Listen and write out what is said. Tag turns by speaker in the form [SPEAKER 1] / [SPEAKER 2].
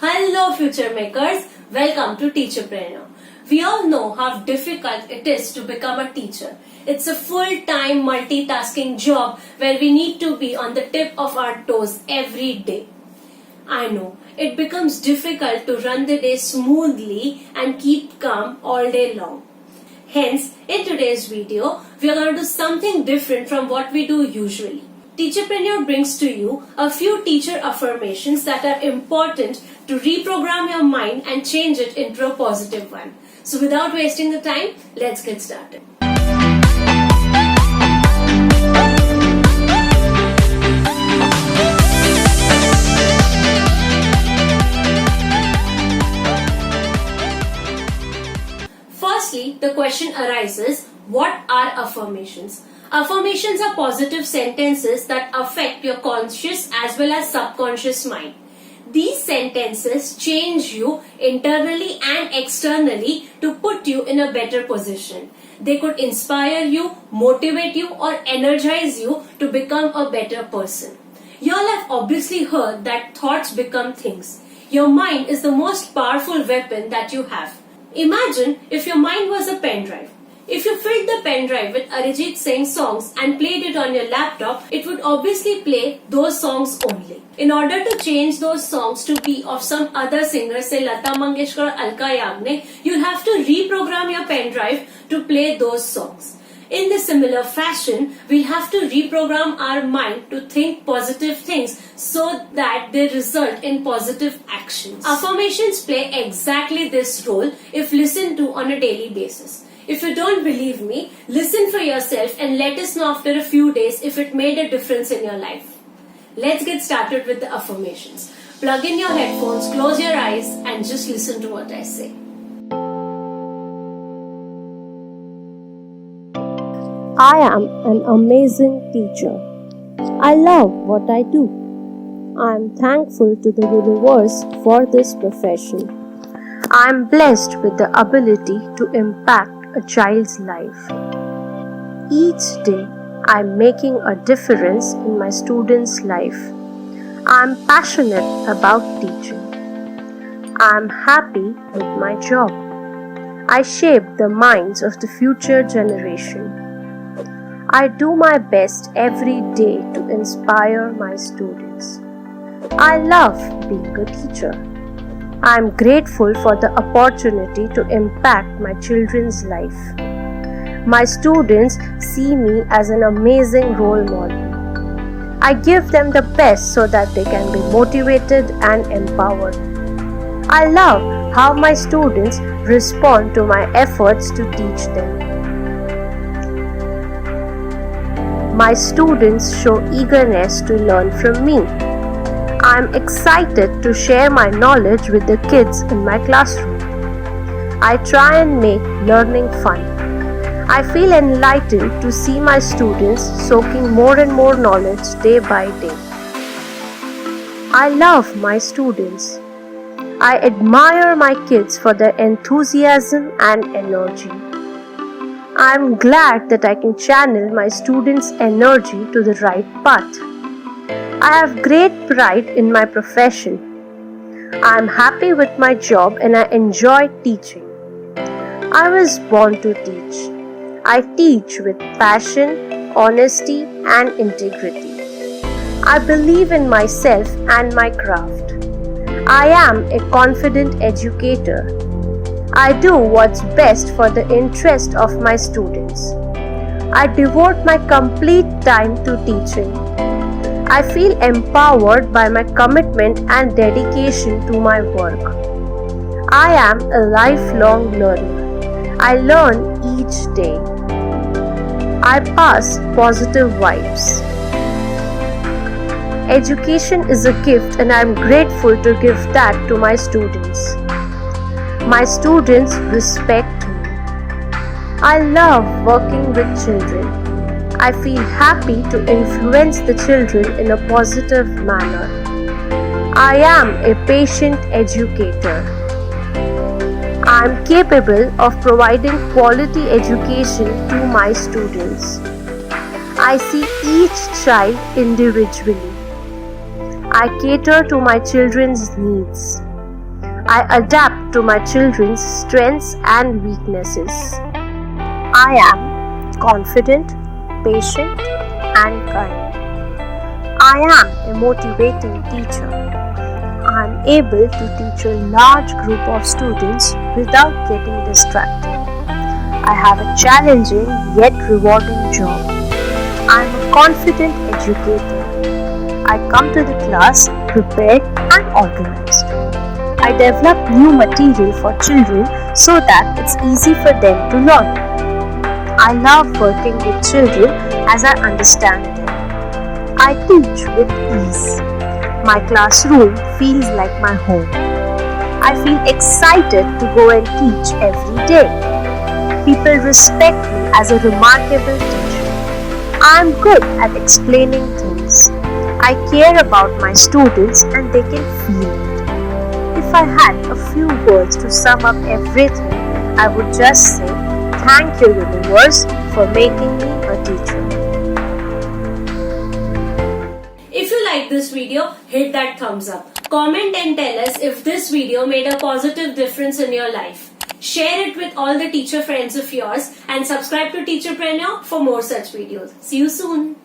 [SPEAKER 1] Hello future makers, welcome to Teacherpreneur. We all know how difficult it is to become a teacher. It's a full-time multitasking job where we need to be on the tip of our toes every day. I know, it becomes difficult to run the day smoothly and keep calm all day long. Hence, in today's video, we are going to do something different from what we do usually. Teacherpreneur brings to you a few teacher affirmations that are important to reprogram your mind and change it into a positive one. So without wasting the time, let's get started. Firstly, the question arises, what are affirmations? Affirmations are positive sentences that affect your conscious as well as subconscious mind. These sentences change you internally and externally to put you in a better position. They could inspire you, motivate you, or energize you to become a better person. You all have obviously heard that thoughts become things. Your mind is the most powerful weapon that you have. Imagine if your mind was a pen drive. If you filled the pen drive with Arijit Singh songs and played it on your laptop, it would obviously play those songs only. In order to change those songs to be of some other singer, say Lata Mangeshkar or Alka Yagnik, you'll have to reprogram your pen drive to play those songs. In the similar fashion, we'll have to reprogram our mind to think positive things so that they result in positive actions. Affirmations play exactly this role if listened to on a daily basis. If you don't believe me, listen for yourself and let us know after a few days if it made a difference in your life. Let's get started with the affirmations. Plug in your headphones, close your eyes and just listen to what I say.
[SPEAKER 2] I am an amazing teacher. I love what I do. I am thankful to the universe for this profession. I am blessed with the ability to impact a child's life. Each day, I am making a difference in my students' life. I am passionate about teaching. I am happy with my job. I shape the minds of the future generation. I do my best every day to inspire my students. I love being a teacher. I am grateful for the opportunity to impact my children's life. My students see me as an amazing role model. I give them the best so that they can be motivated and empowered. I love how my students respond to my efforts to teach them. My students show eagerness to learn from me. I am excited to share my knowledge with the kids in my classroom. I try and make learning fun. I feel enlightened to see my students soaking more and more knowledge day by day. I love my students. I admire my kids for their enthusiasm and energy. I am glad that I can channel my students' energy to the right path. I have great pride in my profession. I am happy with my job and I enjoy teaching. I was born to teach. I teach with passion, honesty, and integrity. I believe in myself and my craft. I am a confident educator. I do what's best for the interest of my students. I devote my complete time to teaching. I feel empowered by my commitment and dedication to my work. I am a lifelong learner. I learn each day. I pass positive vibes. Education is a gift and I am grateful to give that to my students. My students respect me. I love working with children. I feel happy to influence the children in a positive manner. I am a patient educator. I am capable of providing quality education to my students. I see each child individually. I cater to my children's needs. I adapt to my children's strengths and weaknesses. I am confident, patient, and kind. I am a motivating teacher. I am able to teach a large group of students without getting distracted. I have a challenging yet rewarding job. I am a confident educator. I come to the class prepared and organized. I develop new material for children so that it's easy for them to learn. I love working with children as I understand them. I teach with ease. My classroom feels like my home. I feel excited to go and teach every day. People respect me as a remarkable teacher. I am good at explaining things. I care about my students and they can feel it. If I had a few words to sum up everything, I would just say, thank you, universe, for making me a teacher.
[SPEAKER 1] If you like this video, hit that thumbs up. Comment and tell us if this video made a positive difference in your life. Share it with all the teacher friends of yours and subscribe to Teacherpreneur for more such videos. See you soon.